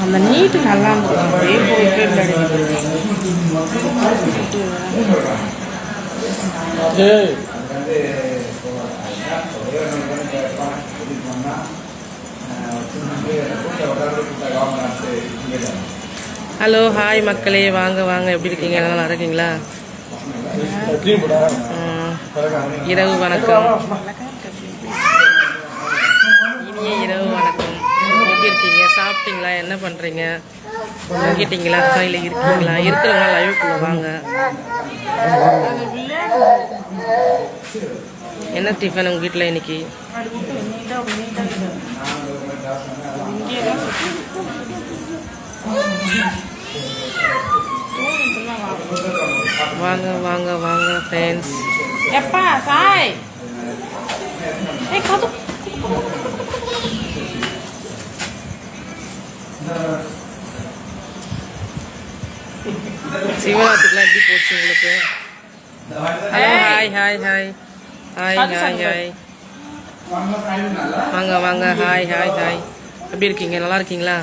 அந்த நீட்டு நல்லா இருந்துடும். அப்படியே போயிட்டு ஹலோ ஹாய் மக்களே, வாங்க வாங்க. எப்படி இருக்கீங்க? நல்லா இருக்கீங்களா? இரவு வணக்கம், இனிய இரவு வணக்கம். எப்படி இருக்கீங்க? சாப்பிட்டீங்களா? என்ன பண்ணுறீங்க? தூங்கிட்டீங்களா? கையில் இருக்கீங்களா? இருக்கிறவங்க லைவுக்குள்ள வாங்க. என்ன டிஃபன் உங்கள் வீட்டில் இன்னைக்கு? வாங்க வாங்க வாங்க ஃப்ரெண்ட்ஸ். எப்பா சாய் சிவராத்திரிலாம் எப்படி போச்சு உங்களுக்கு? Hello hi hi hi hi hi hi வாங்க வாங்க. Hi hi hi. எப்படி இருக்கீங்க? நல்லா இருக்கீங்களா?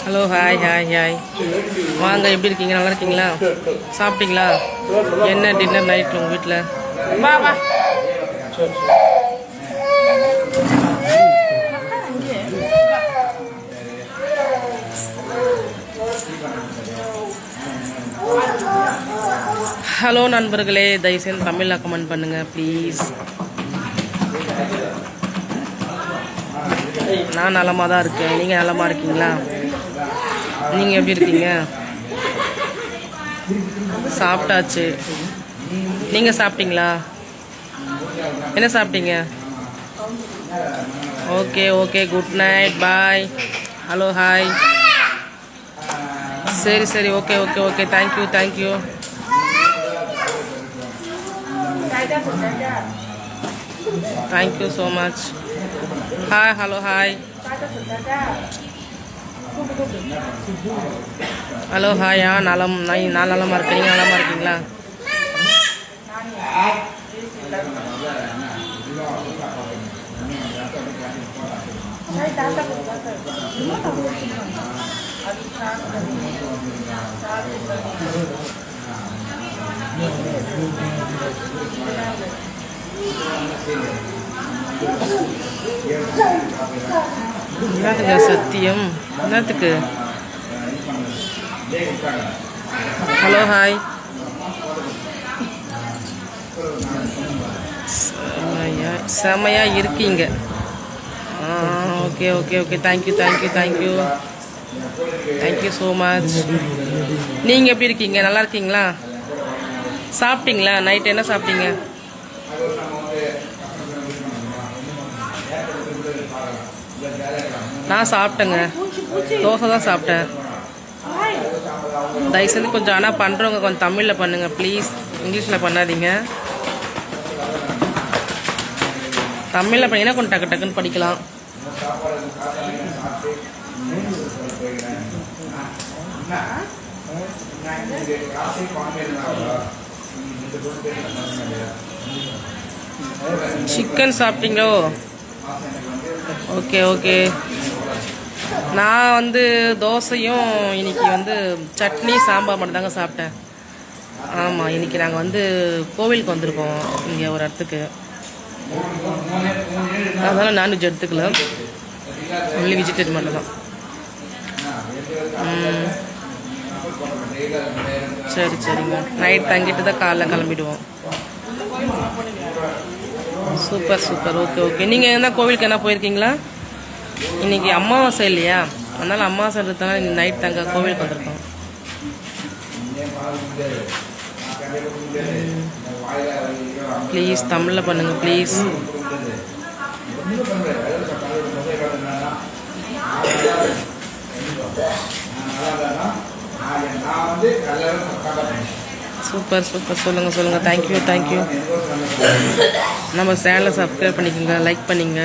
ஹலோ ஹாய் ஹாய் ஹாய் வாங்க. எப்படி இருக்கீங்க? நல்லா இருக்கீங்களா? சாப்பிட்டீங்களா? என்ன டின்னர் நைட் உங்கள் வீட்டில்? வா வா. ஹலோ நண்பர்களே, தயவுசெய்து தமிழில் கமெண்ட் பண்ணுங்கள் ப்ளீஸ். நான் நலமாக தான் இருக்கேன். நீங்கள் நலமாக இருக்கீங்களா? நீங்கள் எப்படி இருக்கீங்க? சாப்பிட்டாச்சு. நீங்கள் சாப்பிட்டீங்களா? என்ன சாப்பிட்டீங்க? Okay okay, good night, bye. Hello hi. சரி சரி, okay okay okay, thank you thank you. Thank you so much. Hi hello hi. Hello hi. நலம். நான் நலமாக இருக்கேன். நீங்கள் நலமாக இருக்கீங்களா? என்னத்துக்கு சத்தியம்? என்னத்துக்கு? Hello hi. செமையா இருக்கீங்க. Okay okay okay, thank you thank you thank you thank you so much. நீங்கள் எப்படி இருக்கீங்க? நல்லா இருக்கீங்களா? சாப்பிட்டீங்களா? நைட் என்ன சாப்பிட்டீங்க? நான் சாப்பிட்டேங்க. தோசை தான் சாப்பிட்டேன். தயவுசெய்து கொஞ்சம் ஆனால் பண்ணுறவங்க கொஞ்சம் தமிழில் பண்ணுங்கள் ப்ளீஸ். இங்கிலீஷில் பண்ணாதீங்க. தமிழில் பண்ணிங்கன்னா கொஞ்சம் டக்கு டக்குன்னு படிக்கலாம். சிக்கன் சாப்பிட்டீங்களோ? Okay okay. நான் வந்து தோசையும் இன்னைக்கு வந்து சட்னி சாம்பார் மட்டும் தாங்க சாப்பிட்டேன். ஆமாம், இன்னைக்கு நாங்கள் வந்து கோவிலுக்கு வந்திருக்கோம் இங்கே ஒரு இடத்துக்கு. அதனால் நான்வெஜ் எடுத்துக்கல, ஒன்லி வெஜிடேரியன் மட்டும் தான். சரி சரிங்க. நைட் தங்கிட்டு தான் காலைல கிளம்பிடுவோம். Super super. Okay okay. நீங்கள் என்ன கோவிலுக்கு என்ன போயிருக்கீங்களா? இன்னைக்கு அமாவாசை இல்லையா? அதனால் அமாவாசைன்றதுனால இன்னைக்கு நைட் தங்க கோவிலுக்கு வந்திருக்கோம். ப்ளீஸ் தமிழில் பண்ணுங்கள் ப்ளீஸ். Super super. சொல்லுங்கள் சொல்லுங்கள். Thank you thank you. நம்ம சேனலை சப்ஸ்கிரைப் பண்ணிக்கோங்க, லைக் பண்ணிங்க.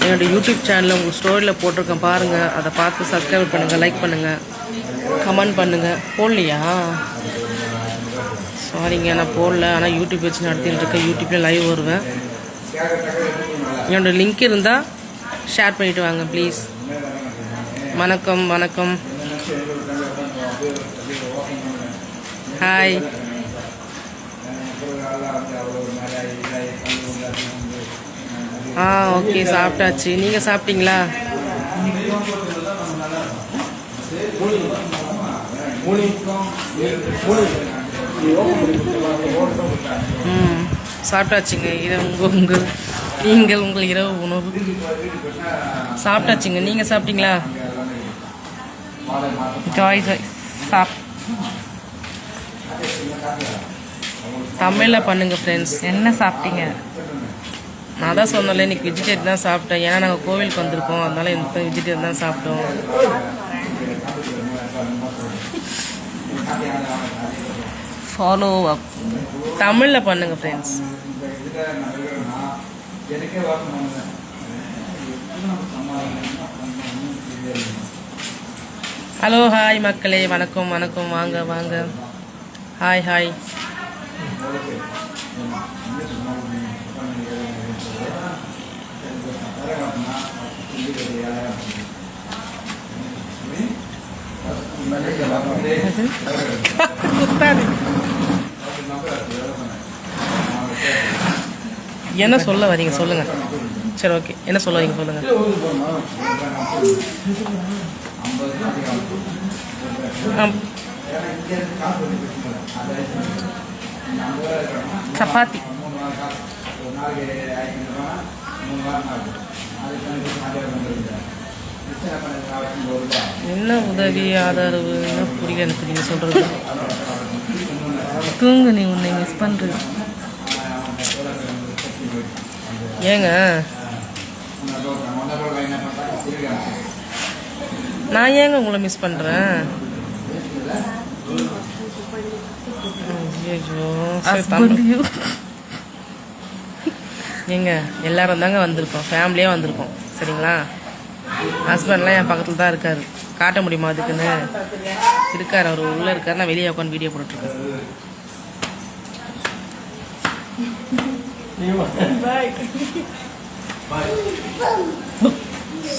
என்னோடய யூடியூப் சேனலில் உங்கள் ஸ்டோரியில் போட்டிருக்கேன் பாருங்கள். அதை பார்த்து சப்ஸ்கிரைப் பண்ணுங்கள், லைக் பண்ணுங்கள், கமெண்ட் பண்ணுங்கள். போடலையா? சாரிங்க, நான் போடல. ஆனால் யூடியூப் வச்சு நடத்திட்டு இருக்கேன். யூடியூப்ல லைவ் வருவேன். என்னோட லிங்க் இருந்தால் ஷேர் பண்ணிவிட்டு வாங்க ப்ளீஸ். வணக்கம் வணக்கம். ஹாய். ஓகே, சாப்பிட்டாச்சு. நீங்கள் சாப்பிட்டீங்களா? சாப்பிட்டாச்சுங்க. இது உங்கள் இரவு உணவு சாப்பிட்டாச்சுங்க. நீங்கள் சாப்பிட்டீங்களா? ஜாய் தமிழில் பண்ணுங்க ஃப்ரெண்ட்ஸ். என்ன சாப்பிட்டீங்க? நான் தான் சொன்னல, இன்னைக்கு வெஜிடேரியன் தான் சாப்பிட்டேன். ஏன்னா நாங்கள் கோவிலுக்கு வந்திருக்கோம், அதனால இந்த வெஜிடேரியன் தான் சாப்பிட்டோம். ஃபாலோ அப் தமிழில் பண்ணுங்க ஃப்ரெண்ட்ஸ். ஹலோ, ஹாய் மக்களே, வணக்கம் வணக்கம். வாங்க வாங்க. Hi hi. என்ன சொல்ல வரீங்க சொல்லுங்க. சரி, ஓகே, என்ன சொல்ல வரீங்க சொல்லுங்க. சப்பாத்தி. என்ன உதவி ஆதரவு என்ன புரியல எனக்கு நீங்க சொல்றது. தூங்கு, நீ உன்னை மிஸ் பண்ற. ஏங்க நான் ஏங்க உங்களை மிஸ் பண்றேன்? ஏங்க எல்லாரும் தாங்க வந்திருக்கோம், ஃபேமிலியே வந்திருக்கோம், சரிங்களா? ஹஸ்பண்ட்லாம் என் பக்கத்தில் தான் இருக்காரு. காட்ட முடியுமா அதுக்குன்னு? இருக்கார், அவர் உள்ளே இருக்கார். நான் வெளியே உட்காந்து வீடியோ போட்டுருக்கேன்.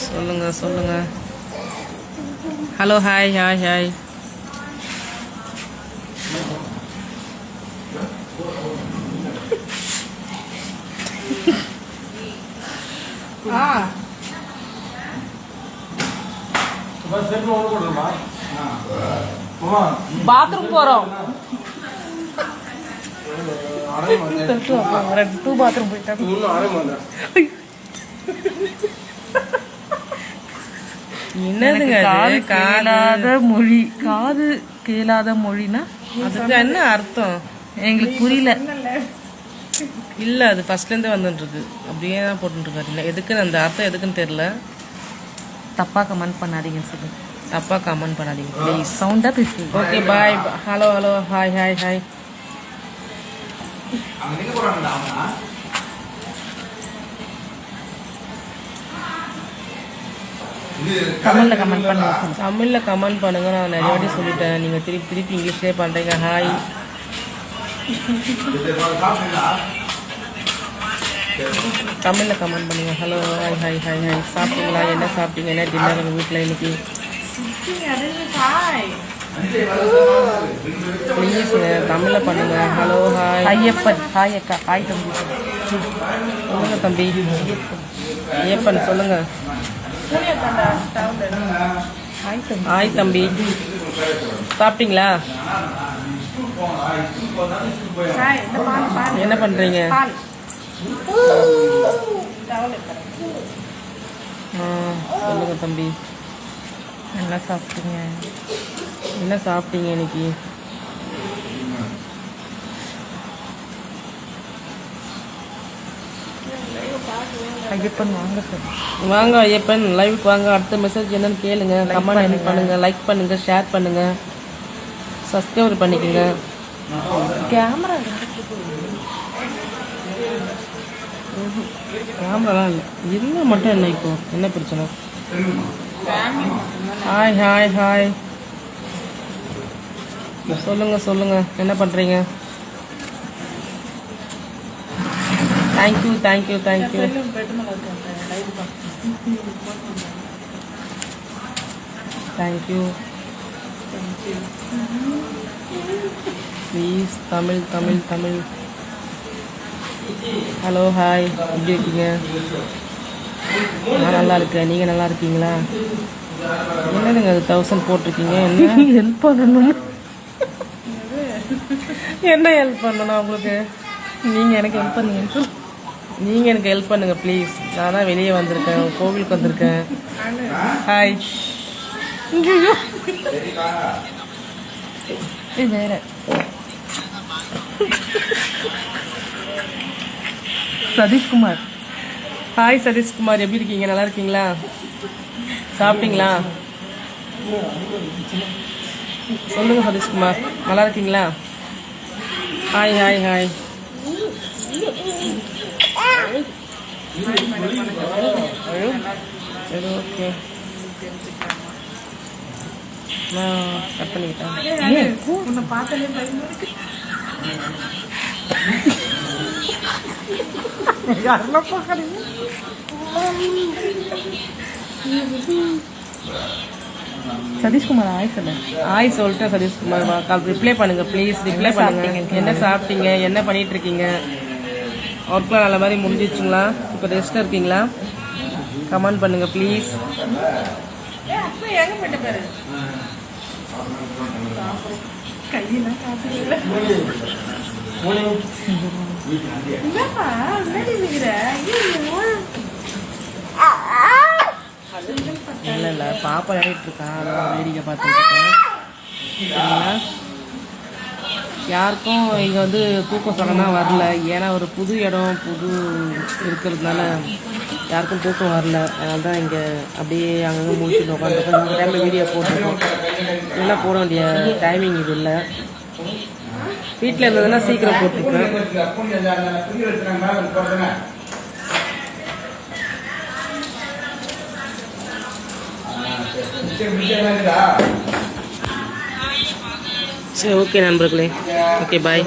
சொல்லுங்க சொல்லுங்க. Hello, hi hi hi. Bathroom போறோம். பாத்ரூம் போயிட்டா என்னதுங்க? கேளாத மொழி. காது கேளாத மொழினா அதுக்கு என்ன அர்த்தம் எங்களுக்கு புரியல. இல்ல, அது ஃபர்ஸ்ட்ல இருந்தே வந்துட்டு இருக்கு. அப்படியே தான் போட்டுட்டு இருக்காரு. எதுக்குன்னு அந்த அர்த்தம் எதுக்குன்னு தெரியல. தப்பா கமெண்ட் பண்ணாதீங்க சொல்லு. தப்பா கமெண்ட் பண்ணாதீங்க ப்ளீஸ். சவுண்டா பேசு. Okay, bye. Hello hello, hi hi hi. தமிழில் கமெண்ட் பண்ணுங்க. தமிழில் கமெண்ட் பண்ணுங்க. நான் நிறைய வாட்டி சொல்லிட்டேன், நீங்கள் திருப்பி திருப்பி இங்கிலீஷ்லேயே பண்ணுறீங்க. ஹாய். தமிழில் கமெண்ட் பண்ணுங்க. Hello, hi hi hi hi. சாப்பிட்டீங்களா? என்ன சாப்பிட்டீங்க? என்ன டின்னர் உங்கள் வீட்டில் இன்னைக்கு? ப்ளீஸ் தமிழில் பண்ணுங்க. Hello, hi. ஐயப்பன். ஹாய் அக்கா. ஹாய் தம்பி. சொல்லுங்க தம்பி. ஐயப்பன் சொல்லுங்க. ஹாய் தம்பி. சாப்பிட்டீங்களா? என்ன பண்றீங்க? சொல்லுங்க தம்பி. என்ன சாப்பிட்டீங்க? என்ன சாப்பிட்டீங்க இன்னைக்கு? ஐயப்பன் வாங்க சார். வாங்க ஐயப்பன், லைவுக்கு வாங்க. அடுத்த மெசேஜ் என்னன்னு கேளுங்க. கமெண்ட் பண்ணுங்க, லைக் பண்ணுங்க, ஷேர் பண்ணுங்க, சப்ஸ்கிரைப் பண்ணிக்கோங்க. கேமரா கேமராலாம் இல்லை, இல்லை மட்டும் என்ன இப்போ என்ன பிரச்சனை? Hi hi hi. சொல்லுங்க சொல்லுங்க, என்ன பண்ணுறீங்க? Thank you thank you thank you thank you please Tamil Tamil Tamil. Hello hi, எப்படி இருக்கீங்க? நான் நல்லா இருக்கேன், நீங்கள் நல்லா இருக்கீங்களா? என்னதுங்க அது 1000 போட்டிருக்கீங்க? என்ன ஹெல்ப் பண்ணணும்? என்ன ஹெல்ப் பண்ணணும் உங்களுக்கு? நீங்கள் எனக்கு ஹெல்ப் பண்ணுங்க. நீங்கள் எனக்கு ஹெல்ப் பண்ணுங்கள் ப்ளீஸ். நான் தான் வெளியே வந்திருக்கேன், கோவிலுக்கு வந்திருக்கேன். ஹாய். வேற சதீஷ்குமார். ஹாய் சதீஷ்குமார், எப்படி இருக்கீங்க? நல்லா இருக்கீங்களா? சாப்பிட்டீங்களா? சொல்லுங்க சதீஷ்குமார், நல்லா இருக்கீங்களா? Hi hi hi. சரி ஓகே, நான் கட் பண்ணிக்கிட்டேன். உன்னை பார்த்தாலே பயமா இருக்கு. யாரெல்லாம் பார்க்குறீங்க? சதீஷ்குமார் ஆய் சொல்ல. ஆய் சொல்லிட்டேன் சதீஷ்குமார். கால் ரிப்ளை பண்ணுங்க ப்ளீஸ், ரிப்ளை பண்ணுங்க. என்ன சாப்பிட்டீங்க, என்ன பண்ணிட்டு இருக்கீங்க? ஒர்க்லாம் நல்ல மாதிரி முடிஞ்சிச்சுங்களா? இப்போ ரெஸ்ட்டாக இருக்கீங்களா? கமெண்ட் பண்ணுங்க ப்ளீஸ். கையெல்லாம் காசு இல்லை. இல்லை இல்லை, பாப்பா ஆகிட்டு இருக்கா, அதான் வேடிக்கை பார்த்துட்டு இருக்கேன். சரிங்களா? யாருக்கும் இங்கே வந்து தூக்கம் சொன்னா வரல, ஏன்னா ஒரு புது இடம் புது இருக்கிறதுனால யாருக்கும் தூக்கம் வரல. அதனால தான் இங்கே அப்படியே அங்கங்கே முடிச்சுட்டு உட்காந்துருக்கோம். இந்த டைமில் வீடியோ போட்டிருக்கோம். இதெல்லாம் போட வேண்டிய டைமிங் இது இல்லை. வீட்டில் இருந்ததுன்னா சீக்கிரம் போட்டிருக்கேன். சரி ஓகே நண்பர்களே, ஓகே பாய்.